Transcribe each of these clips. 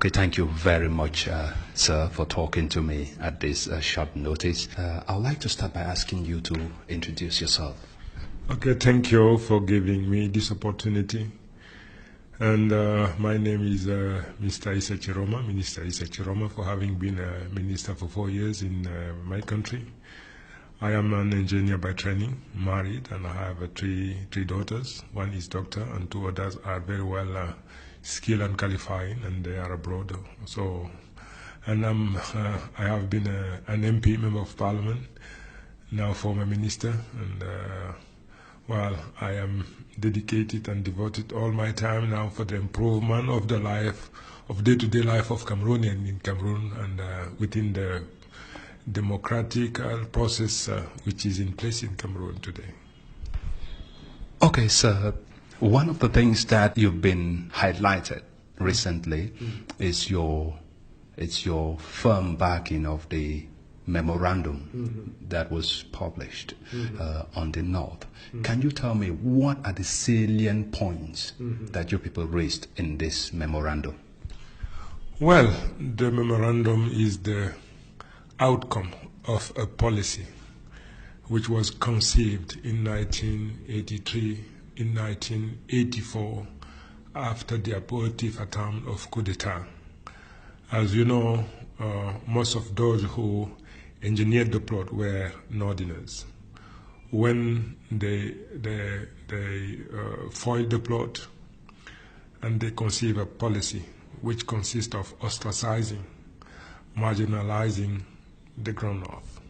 Okay, thank you very much, sir, for talking to me at this short notice. I would like to start by asking you to introduce yourself. Okay, thank you for giving me this opportunity. And my name is Mr. Issa Chiroma, Minister Issa Chiroma, for having been a minister for 4 years in my country. I am an engineer by training, married, and I have three daughters. One is doctor, and 2 others are very well skilled and qualified, and they are abroad. So, and I have been an MP, member of Parliament, now former minister, and well, I am dedicated and devoted all my time now for the improvement of the life, of day-to-day life of Cameroonian in Cameroon and within the democratic process which is in place in Cameroon today. Okay, sir. One of the things that you've been highlighted recently is your firm backing of the memorandum that was published on the North. Can you tell me what are the salient points that you people raised in this memorandum? Well, the memorandum is the outcome of a policy which was conceived in 1983, in 1984, after the abortive attempt of coup d'etat. As you know, most of those who engineered the plot were Northerners. When they foiled the plot and they conceived a policy which consists of ostracizing, marginalizing the Grand North.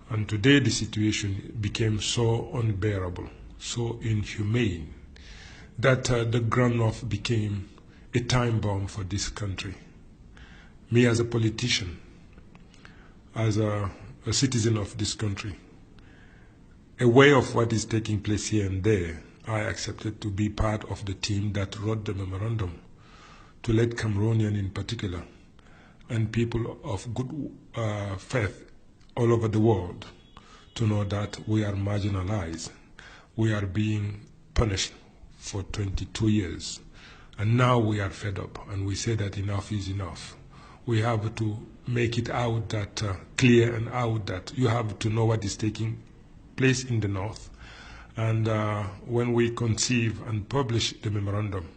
And today the situation became so unbearable, so inhumane, that the Grand North became a time bomb for this country. Me as a politician, as a citizen of this country, aware of what is taking place here and there, I accepted to be part of the team that wrote the memorandum to let Cameroonian in particular and people of good faith all over the world to know that we are marginalized. We are being punished for 22 years. And now we are fed up and we say that enough is enough. We have to make it out that clear and out that you have to know what is taking place in the North. And when we conceive and publish the memorandum,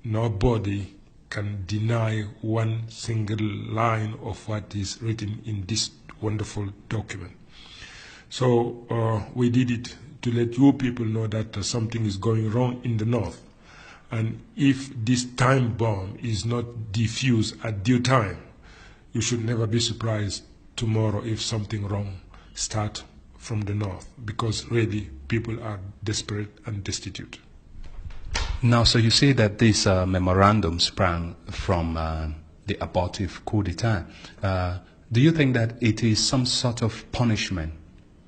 nobody can deny one single line of what is written in this wonderful document. So we did it to let you people know that something is going wrong in the North. And if this time bomb is not defused at due time, you should never be surprised tomorrow if something wrong starts from the North, because really people are desperate and destitute. Now, so you say that this memorandum sprang from the abortive coup d'etat. Do you think that it is some sort of punishment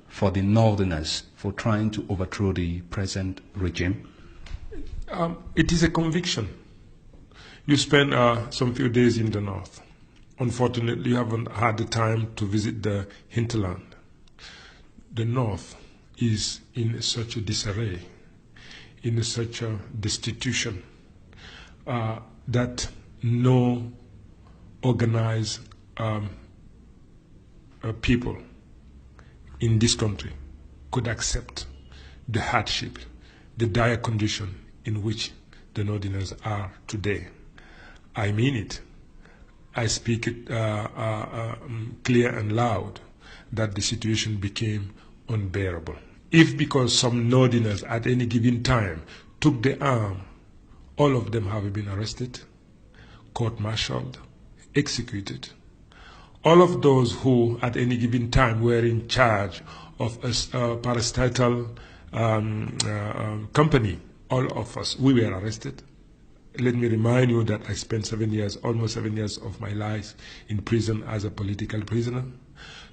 for the Northerners for trying to overthrow the present regime? It is a conviction. You spend some few days in the North. Unfortunately, you haven't had the time to visit the hinterland. The North is in such a disarray, in such a destitution, that no organized people in this country could accept the hardship, the dire condition in which the Northerners are today. I mean it. I speak it clear and loud that the situation became unbearable. If because some Northerners at any given time took the arm, all of them have been arrested, court-martialed, executed. All of those who at any given time were in charge of a parastatal company, all of us, we were arrested. Let me remind you that I spent 7 years, almost 7 years of my life in prison as a political prisoner.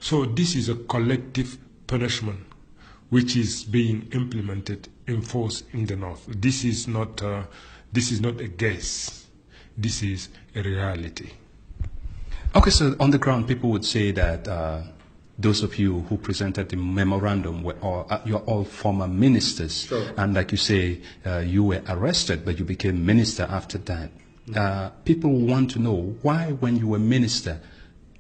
So this is a collective punishment which is being implemented, enforced in the North. This is not a guess. This is a reality. Okay, so on the ground, people would say that those of you who presented the memorandum you're all former ministers. Sure. And like you say, you were arrested, but you became minister after that. people want to know why, when you were minister,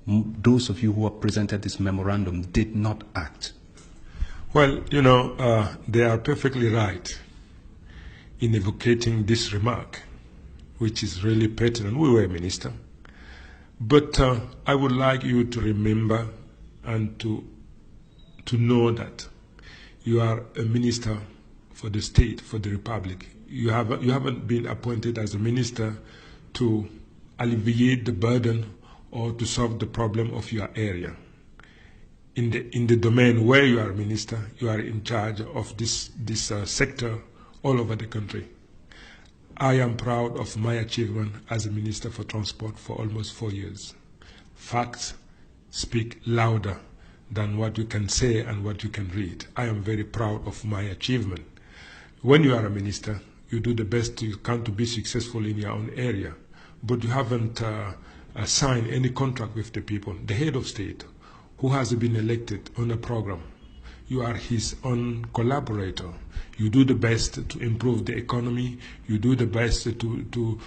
those of you who have presented this memorandum did not act. Well, they are perfectly right in evocating this remark, which is really pertinent. We were a minister. But I would like you to remember and to know that you are a minister for the state, for the republic. You haven't been appointed as a minister to alleviate the burden or to solve the problem of your area. In the domain where you are a minister, you are in charge of this sector all over the country. I am proud of my achievement as a Minister for Transport for almost 4 years. Facts speak louder than what you can say and what you can read. I am very proud of my achievement. When you are a minister, you do the best you can to be successful in your own area, but you haven't signed any contract with the people. The head of state, who has been elected on a program, you are his own collaborator. You do the best to improve the economy. You do the best to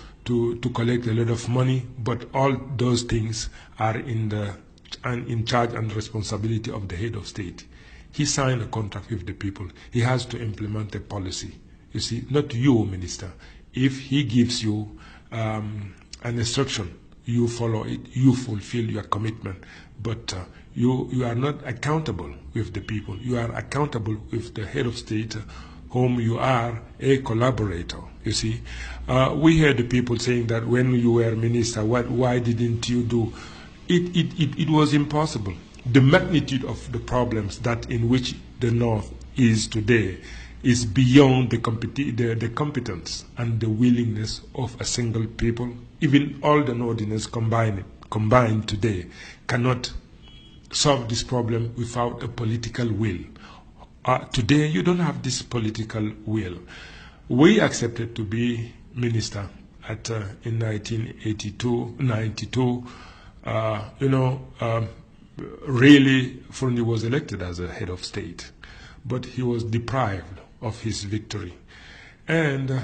collect a lot of money. But all those things are in charge and responsibility of the head of state. He signed a contract with the people. He has to implement a policy. You see, not you, minister. If he gives you an instruction, you follow it. You fulfill your commitment. But you are not accountable with the people. You are accountable with the head of state, whom you are a collaborator. You see, we heard the people saying that when you were minister, why didn't you do? It was impossible. The magnitude of the problems that in which the North is today is beyond the competence and the willingness of a single people. Even all the Northerners combined today cannot solve this problem without a political will. Today, you don't have this political will. We accepted to be minister in 1982, 92. Really, Fundi was elected as a head of state, but he was deprived of his victory. And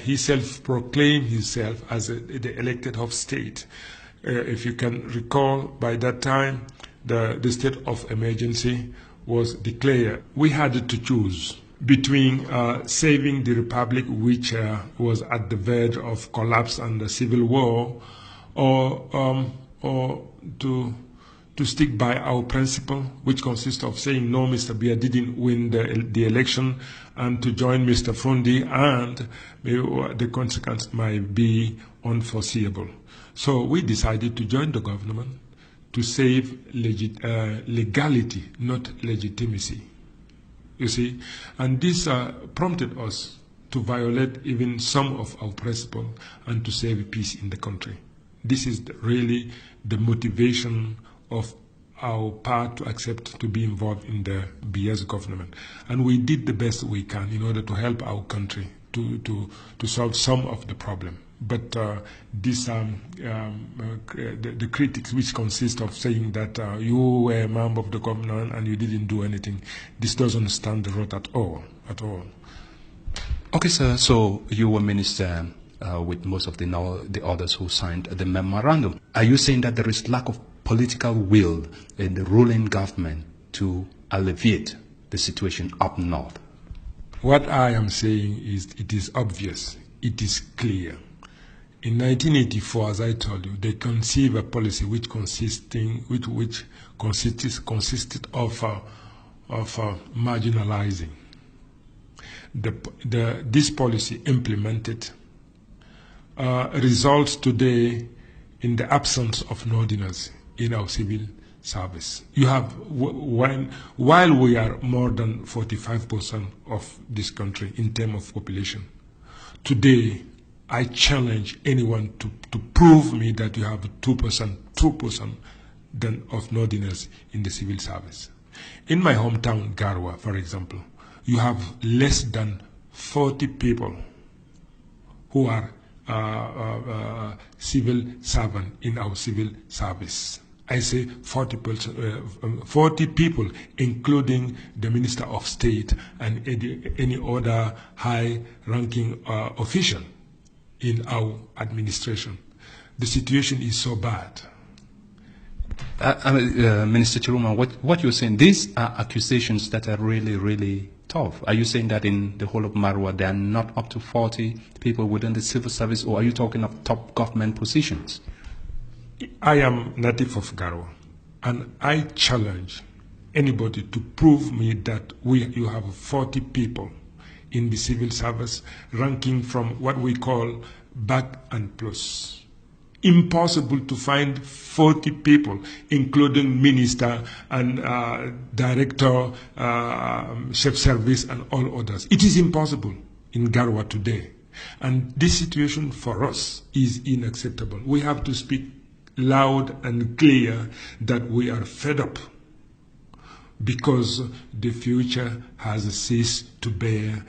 he self-proclaimed himself as the elected head of state. If you can recall, by that time, the state of emergency was declared. We had to choose between saving the republic, which was at the verge of collapse and the civil war, or to stick by our principle, which consists of saying no, Mr. Biya didn't win the election, and to join Mr. Fundi, and the consequence might be unforeseeable. So we decided to join the government to save legality, not legitimacy. You see, and this prompted us to violate even some of our principles and to save peace in the country. This is really the motivation of our part to accept to be involved in the Biya's government. And we did the best we can in order to help our country to solve some of the problem. But the critics, which consist of saying that you were a member of the government and you didn't do anything, this doesn't stand the road at all. Okay, sir. So you were minister with most of the others who signed the memorandum. Are you saying that there is lack of political will in the ruling government to alleviate the situation up north? What I am saying is it is obvious, it is clear. In 1984, as I told you, they conceived a policy which consisted of marginalizing. This policy implemented results today in the absence of Northerners in our civil service. You have, while we are more than 45% of this country in terms of population, today I challenge anyone to prove me that you have 2% of Northerners in the civil service. In my hometown, Garwa, for example, you have less than 40 people who are civil servants in our civil service. I say 40 people, including the Minister of State and any other high-ranking official. in our administration. The situation is so bad. Minister Chiruma, what you're saying, these are accusations that are really, really tough. Are you saying that in the whole of Marwa there are not up to 40 people within the civil service, or are you talking of top government positions? I am native of Garwa, and I challenge anybody to prove me that you have 40 people in the civil service ranking from what we call back and plus. Impossible to find 40 people, including minister and director, chef service, and all others. It is impossible in Garwa today. And this situation for us is unacceptable. We have to speak loud and clear that we are fed up because the future has ceased to bear